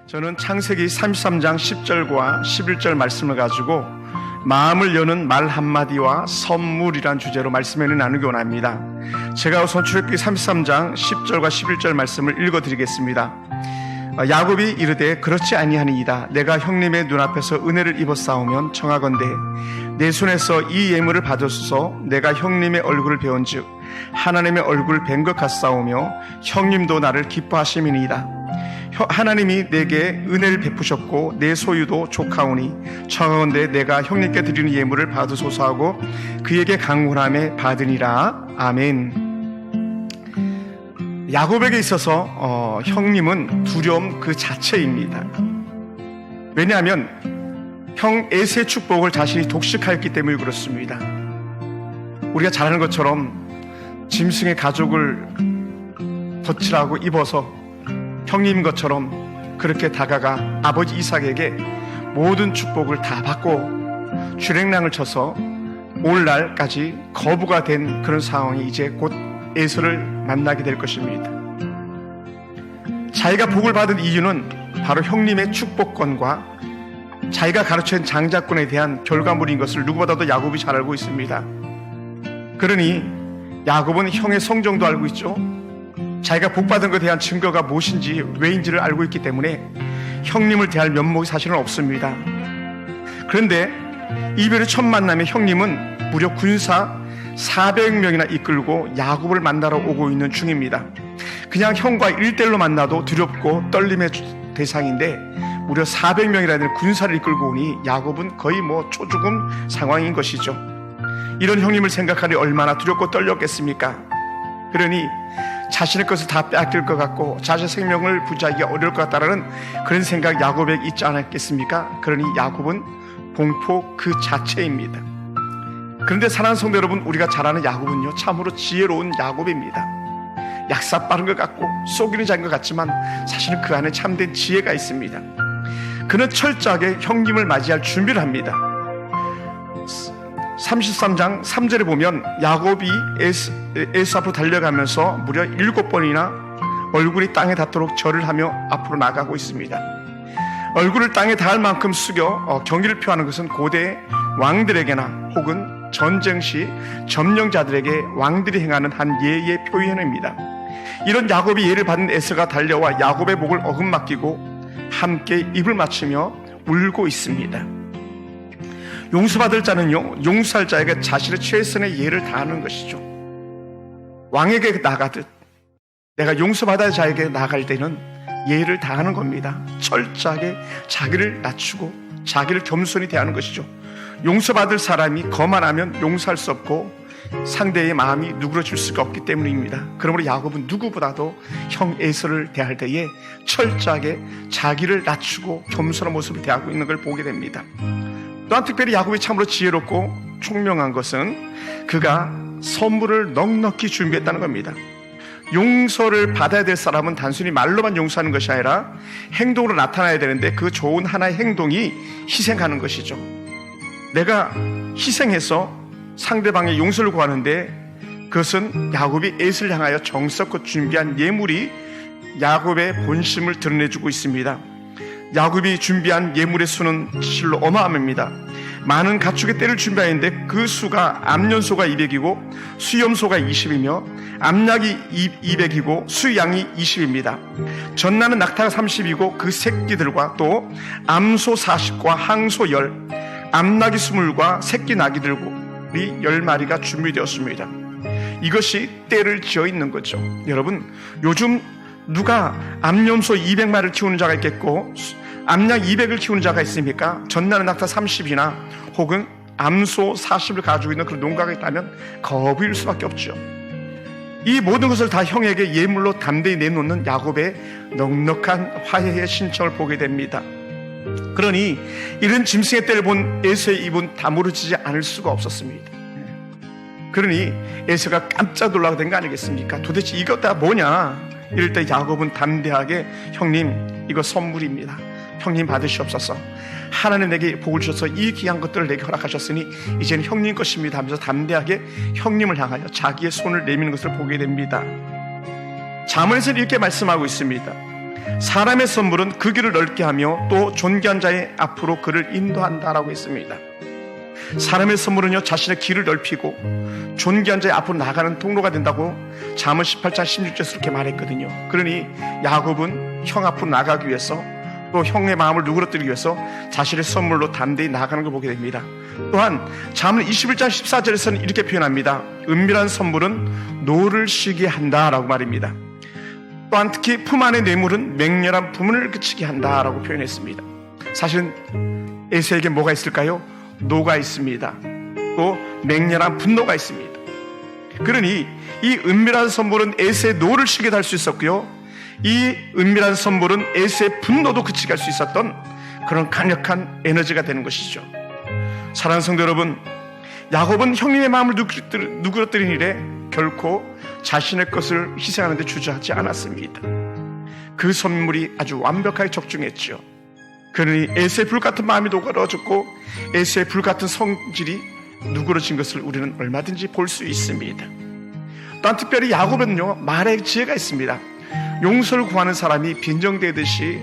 저는 창세기 33장 10절과 11절 말씀을 가지고 마음을 여는 말 한마디와 선물이란 주제로 말씀을 나누기 원합니다. 제가 우선 출애굽기 33장 10절과 11절 말씀을 읽어드리겠습니다. 야곱이 이르되 그렇지 아니하니이다. 내가 형님의 눈앞에서 은혜를 입었사오면 청하건대 내 손에서 이 예물을 받으소서. 내가 형님의 얼굴을 배운즉 하나님의 얼굴을 뵌 것 같사오며 형님도 나를 기뻐하심이니이다. 하나님이 내게 은혜를 베푸셨고 내 소유도 족하오니 청하건대 내가 형님께 드리는 예물을 받으소서 하고 그에게 강론하며 받으니라. 아멘. 야곱에게 있어서 형님은 두려움 그 자체입니다. 왜냐하면 형 에서의 축복을 자신이 독식하였기 때문에 그렇습니다. 우리가 잘 아는 것처럼 짐승의 가죽을 덧칠하고 입어서 형님 것처럼 그렇게 다가가 아버지 이삭에게 모든 축복을 다 받고 주랭랑을 쳐서 오늘날까지 거부가 된 그런 상황이 이제 곧 에서를 만나게 될 것입니다. 자기가 복을 받은 이유는 바로 형님의 축복권과 자기가 가르친 장자권에 대한 결과물인 것을 누구보다도 야곱이 잘 알고 있습니다. 그러니 야곱은 형의 성정도 알고 있죠. 자기가 복받은 것에 대한 증거가 무엇인지 왜인지를 알고 있기 때문에 형님을 대할 면목이 사실은 없습니다. 그런데 이별의 첫 만남에 형님은 무려 군사 400명이나 이끌고 야곱을 만나러 오고 있는 중입니다. 그냥 형과 1대1로 만나도 두렵고 떨림의 대상인데 무려 400명이라는 군사를 이끌고 오니 야곱은 거의 초죽음 상황인 것이죠. 이런 형님을 생각하니 얼마나 두렵고 떨렸겠습니까? 그러니 자신의 것을 다 빼앗길 것 같고 자신의 생명을 부지하기가 어려울 것 같다는 그런 생각 야곱에게 있지 않았겠습니까? 그러니 야곱은 공포 그 자체입니다. 그런데 사랑하는 성도 여러분, 우리가 잘 아는 야곱은요 참으로 지혜로운 야곱입니다. 약사 빠른 것 같고 속이는 자인 것 같지만 사실은 그 안에 참된 지혜가 있습니다. 그는 철저하게 형님을 맞이할 준비를 합니다. 33장 3절에 보면 야곱이 에서 앞으로 달려가면서 무려 7번이나 얼굴이 땅에 닿도록 절을 하며 앞으로 나가고 있습니다. 얼굴을 땅에 닿을 만큼 숙여 경의를 표하는 것은 고대 왕들에게나 혹은 전쟁 시 점령자들에게 왕들이 행하는 한 예의 표현입니다. 이런 야곱이 예를 받은 에서가 달려와 야곱의 목을 어금맞기고 함께 입을 맞추며 울고 있습니다. 용서받을 자는요 용서할 자에게 자신의 최선의 예를 다하는 것이죠. 왕에게 나가듯 내가 용서받을 자에게 나갈 때는 예를 다하는 겁니다. 철저하게 자기를 낮추고 자기를 겸손히 대하는 것이죠. 용서받을 사람이 거만하면 용서할 수 없고 상대의 마음이 누그러질 수가 없기 때문입니다. 그러므로 야곱은 누구보다도 형 에서를 대할 때에 철저하게 자기를 낮추고 겸손한 모습을 대하고 있는 걸 보게 됩니다. 또한 특별히 야곱이 참으로 지혜롭고 총명한 것은 그가 선물을 넉넉히 준비했다는 겁니다. 용서를 받아야 될 사람은 단순히 말로만 용서하는 것이 아니라 행동으로 나타나야 되는데 그 좋은 하나의 행동이 희생하는 것이죠. 내가 희생해서 상대방의 용서를 구하는데 그것은 야곱이 에서를 향하여 정성껏 준비한 예물이 야곱의 본심을 드러내주고 있습니다. 야곱이 준비한 예물의 수는 실로 어마어마합니다. 많은 가축의 떼를 준비하였는데 그 수가 암연소가 200이고 수염소가 20이며 암낙이 200이고 수양이 20입니다. 전나는 낙타가 30이고 그 새끼들과 또 암소 40과 항소 10, 암낙이 20과 새끼 나귀들이 10마리가 준비되었습니다. 이것이 떼를 지어 있는 거죠. 여러분, 요즘 누가 암염소 200마리를 키우는 자가 있겠고 암양 200을 키우는 자가 있습니까? 전나는 낙타 30이나 혹은 암소 40을 가지고 있는 그런 농가가 있다면 거부일 수밖에 없죠. 이 모든 것을 다 형에게 예물로 담대히 내놓는 야곱의 넉넉한 화해의 신청을 보게 됩니다. 그러니 이런 짐승의 떼를 본 에서의 입은 다무러지지 않을 수가 없었습니다. 그러니 에서가 깜짝 놀라게 된 거 아니겠습니까? 도대체 이것 다 뭐냐? 이럴 때 야곱은 담대하게 형님 이거 선물입니다. 형님 받으시옵소서. 하나님 내게 복을 주셔서 이 귀한 것들을 내게 허락하셨으니 이제는 형님 것입니다 하면서 담대하게 형님을 향하여 자기의 손을 내미는 것을 보게 됩니다. 잠언에서는 이렇게 말씀하고 있습니다. 사람의 선물은 그 길을 넓게 하며 또 존귀한 자의 앞으로 그를 인도한다라고 했습니다. 사람의 선물은요, 자신의 길을 넓히고 존귀한 자의 앞으로 나가는 통로가 된다고 잠언 18장 16절에서 그렇게 말했거든요. 그러니 야곱은 형 앞으로 나가기 위해서, 또 형의 마음을 누그러뜨리기 위해서 자신의 선물로 담대히 나가는 걸 보게 됩니다. 또한 잠언 21장 14절에서는 이렇게 표현합니다. 은밀한 선물은 노를 쉬게 한다라고 말입니다. 또한 특히 품 안의 뇌물은 맹렬한 분을 그치게 한다라고 표현했습니다. 사실은 에서에게 뭐가 있을까요? 노가 있습니다. 또 맹렬한 분노가 있습니다. 그러니 이 은밀한 선물은 에서의 노를 쉬게 할 수 있었고요, 이 은밀한 선물은 에서의 분노도 그치게 할 수 있었던 그런 강력한 에너지가 되는 것이죠. 사랑하는 성도 여러분, 야곱은 형님의 마음을 누그러뜨린 일에 결코 자신의 것을 희생하는 데 주저하지 않았습니다. 그 선물이 아주 완벽하게 적중했죠. 그러니 에서의 불같은 마음이 녹아졌고 에서의 불같은 성질이 누그러진 것을 우리는 얼마든지 볼 수 있습니다. 또한 특별히 야곱은요, 말의 지혜가 있습니다. 용서를 구하는 사람이 빈정대듯이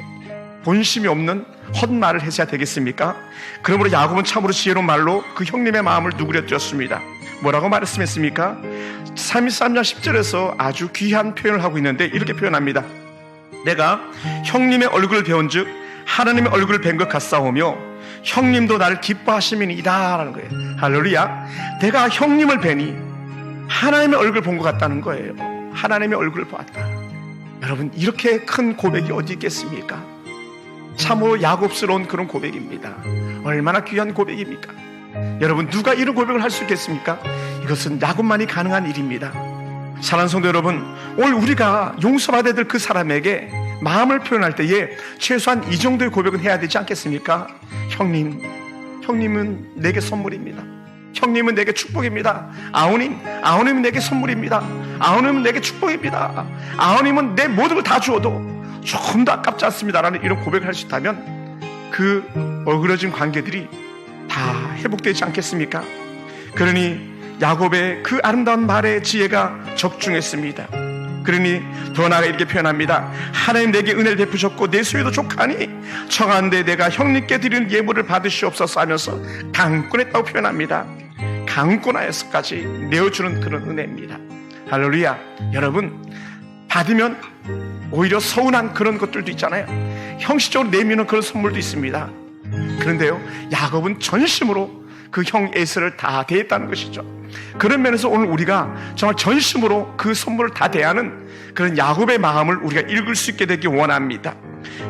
본심이 없는 헛말을 해서야 되겠습니까? 그러므로 야곱은 참으로 지혜로운 말로 그 형님의 마음을 누그러뜨렸습니다. 뭐라고 말씀했습니까? 33장 10절에서 아주 귀한 표현을 하고 있는데 이렇게 표현합니다. 내가 형님의 얼굴을 배운즉 하나님의 얼굴을 뵌 것 같사오며 형님도 나를 기뻐하심이니이다 라는 거예요. 할렐루야. 내가 형님을 뵈니 하나님의 얼굴을 본 것 같다는 거예요. 하나님의 얼굴을 보았다. 여러분, 이렇게 큰 고백이 어디 있겠습니까? 참으로 야곱스러운 그런 고백입니다. 얼마나 귀한 고백입니까? 여러분, 누가 이런 고백을 할 수 있겠습니까? 이것은 야곱만이 가능한 일입니다. 사랑하는 성도 여러분, 오늘 우리가 용서받아야 될 그 사람에게 마음을 표현할 때에 최소한 이 정도의 고백은 해야 되지 않겠습니까? 형님은 내게 선물입니다. 형님은 내게 축복입니다. 아우님은 내게 선물입니다. 아우님은 내게 축복입니다. 아우님은 내 모든 걸 다 주어도 조금 더 아깝지 않습니다 라는 이런 고백을 할 수 있다면 그 어그러진 관계들이 다 회복되지 않겠습니까? 그러니 야곱의 그 아름다운 말의 지혜가 적중했습니다. 그러니 더 나아가 이렇게 표현합니다. 하나님 내게 은혜를 베푸셨고 내 소유도 족하니 청하는데 내가 형님께 드리는 예물을 받으시옵소서 하면서 강권했다고 표현합니다. 강권하여서까지 내어주는 그런 은혜입니다. 할렐루야. 여러분, 받으면 오히려 서운한 그런 것들도 있잖아요. 형식적으로 내미는 그런 선물도 있습니다. 그런데요, 야곱은 전심으로 그 형 에서를 다 대했다는 것이죠. 그런 면에서 오늘 우리가 정말 전심으로 그 선물을 다 대하는 그런 야곱의 마음을 우리가 읽을 수 있게 되기 원합니다.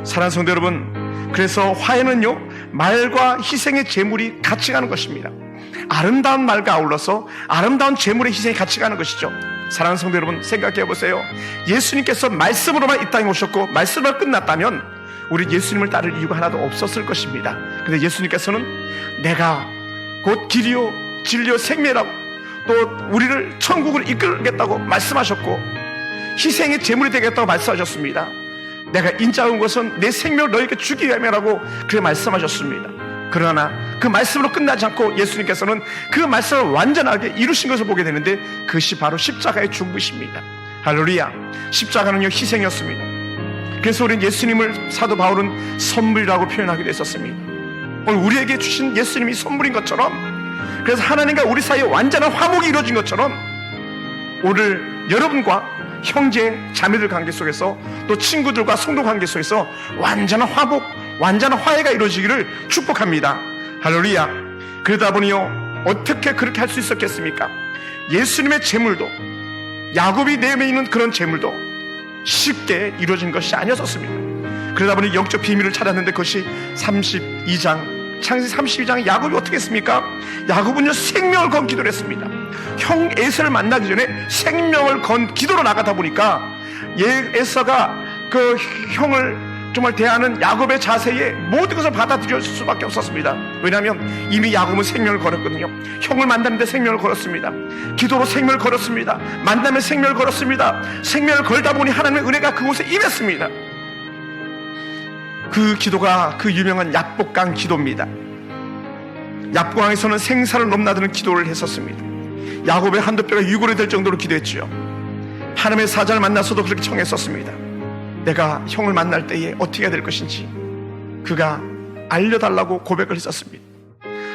사랑하는 성도 여러분, 그래서 화해는요, 말과 희생의 제물이 같이 가는 것입니다. 아름다운 말과 아울러서 아름다운 제물의 희생이 같이 가는 것이죠. 사랑하는 성도 여러분, 생각해 보세요. 예수님께서 말씀으로만 이 땅에 오셨고 말씀으로 끝났다면 우리 예수님을 따를 이유가 하나도 없었을 것입니다. 근데 예수님께서는 내가 곧 길이요 진리요 생명이라고, 또 우리를 천국을 이끌겠다고 말씀하셨고 희생의 제물이 되겠다고 말씀하셨습니다. 내가 인자한 것은 내 생명을 너에게 주기 위함이라고 그렇게 말씀하셨습니다. 그러나 그 말씀으로 끝나지 않고 예수님께서는 그 말씀을 완전하게 이루신 것을 보게 되는데 그것이 바로 십자가의 죽으십니다. 할렐루야. 십자가는요, 희생이었습니다. 그래서 우리는 예수님을 사도 바울은 선물이라고 표현하기도 했었습니다. 오늘 우리에게 주신 예수님이 선물인 것처럼, 그래서 하나님과 우리 사이에 완전한 화목이 이루어진 것처럼 오늘 여러분과 형제 자매들 관계 속에서 또 친구들과 성도 관계 속에서 완전한 화목, 완전한 화해가 이루어지기를 축복합니다. 할렐루야. 그러다 보니요, 어떻게 그렇게 할 수 있었겠습니까? 예수님의 제물도, 야곱이 내면에 있는 그런 제물도 쉽게 이루어진 것이 아니었습니다. 그러다 보니 영적 비밀을 찾았는데 그것이 32장 창세기 32장에 야곱이 어떻게 했습니까? 야곱은요, 생명을 건 기도를 했습니다. 형 에서를 만나기 전에 생명을 건 기도로 나가다 보니까 에서가 그 형을 정말 대하는 야곱의 자세에 모든 것을 받아들일 수밖에 없었습니다. 왜냐하면 이미 야곱은 생명을 걸었거든요. 형을 만나는데 생명을 걸었습니다. 기도로 생명을 걸었습니다. 만나면 생명을 걸었습니다. 생명을 걸다 보니 하나님의 은혜가 그곳에 임했습니다. 그 기도가 그 유명한 약복강 기도입니다. 약복강에서는 생사를 넘나드는 기도를 했었습니다. 야곱의 한두 뼈가 유골이 될 정도로 기도했지요. 하나님의 사자를 만나서도 그렇게 청했었습니다. 내가 형을 만날 때에 어떻게 해야 될 것인지 그가 알려달라고 고백을 했었습니다.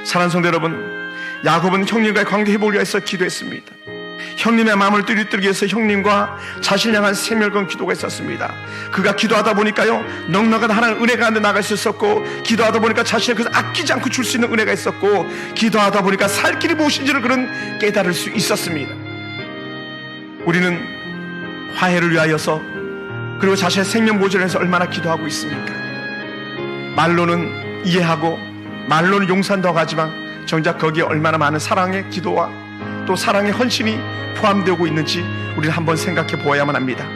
사랑하는 성도 여러분, 야곱은 형님과의 관계 회복을 위해서 기도했습니다. 형님의 마음을 뚜렷뜨리기 위해서 형님과 자신을 향한 세멸건 기도가 있었습니다. 그가 기도하다 보니까요, 넉넉한 하나님의 은혜가 한데 나갈 수 있었고, 기도하다 보니까 자신을 그래서 아끼지 않고 줄 수 있는 은혜가 있었고, 기도하다 보니까 살 길이 무엇인지를 그는 깨달을 수 있었습니다. 우리는 화해를 위하여서, 그리고 자신의 생명 보존을 위해서 얼마나 기도하고 있습니까? 말로는 이해하고 말로는 용서한다고 하지만 정작 거기에 얼마나 많은 사랑의 기도와 또 사랑의 헌신이 포함되고 있는지 우리는 한번 생각해 보아야만 합니다.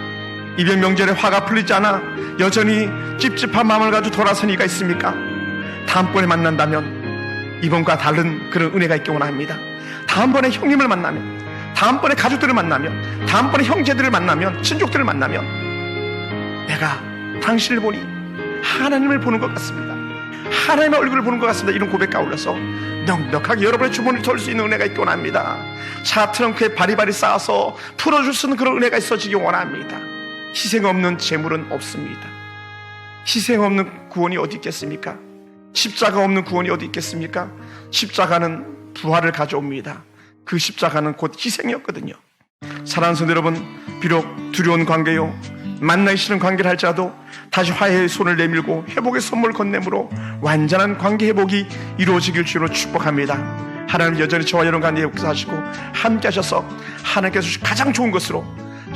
이별 명절에 화가 풀리지 않아 여전히 찝찝한 마음을 가지고 돌아선 이가 있습니까? 다음번에 만난다면 이번과 다른 그런 은혜가 있기 원합니다. 다음번에 형님을 만나면, 다음번에 가족들을 만나면, 다음번에 형제들을 만나면, 친족들을 만나면 내가 당신을 보니 하나님을 보는 것 같습니다. 하나님의 얼굴을 보는 것 같습니다. 이런 고백과 어울려서 넉넉하게 여러분의 주머니를 털 수 있는 은혜가 있기 원합니다. 차 트렁크에 바리바리 쌓아서 풀어줄 수 있는 그런 은혜가 있어지기 원합니다. 희생 없는 재물은 없습니다. 희생 없는 구원이 어디 있겠습니까? 십자가 없는 구원이 어디 있겠습니까? 십자가는 부활을 가져옵니다. 그 십자가는 곧 희생이었거든요. 사랑하는 성도 여러분, 비록 두려운 관계요, 만나기 싫은 관계를 할지라도 다시 화해의 손을 내밀고 회복의 선물을 건네므로 완전한 관계 회복이 이루어지길 주로 축복합니다. 하나님 여전히 저와 여러분 간에 역사하시고 함께 하셔서 하나님께서 주신 가장 좋은 것으로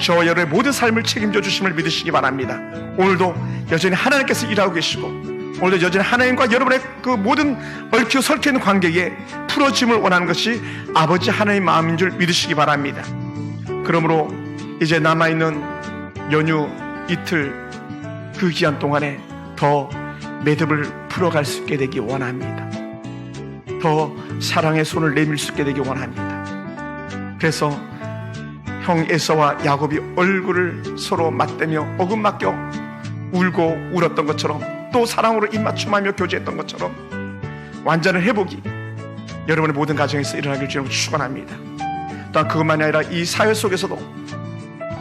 저와 여러분의 모든 삶을 책임져 주심을 믿으시기 바랍니다. 오늘도 여전히 하나님께서 일하고 계시고, 오늘도 여전히 하나님과 여러분의 그 모든 얽혀 설켜 있는 관계에 풀어짐을 원하는 것이 아버지 하나님의 마음인 줄 믿으시기 바랍니다. 그러므로 이제 남아있는 연휴 이틀, 그 기간 동안에 더 매듭을 풀어갈 수 있게 되기 원합니다. 더 사랑의 손을 내밀 수 있게 되기 원합니다. 그래서 형 에서와 야곱이 얼굴을 서로 맞대며 어긋맞겨 울고 울었던 것처럼, 또 사랑으로 입맞춤하며 교제했던 것처럼 완전한 회복이 여러분의 모든 가정에서 일어나길 주님으로 축원합니다. 또한 그것만이 아니라 이 사회 속에서도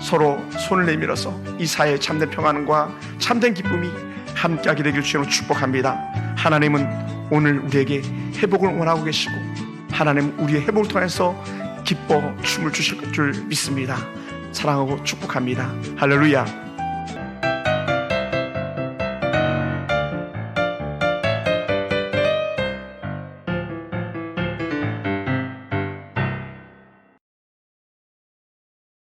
서로 손을 내밀어서 이 사회의 참된 평안과 참된 기쁨이 함께하게 되길 주님으로 축복합니다. 하나님은 오늘 우리에게 회복을 원하고 계시고, 하나님은 우리의 회복을 통해서 기뻐 춤을 주실 줄 믿습니다. 사랑하고 축복합니다. 할렐루야.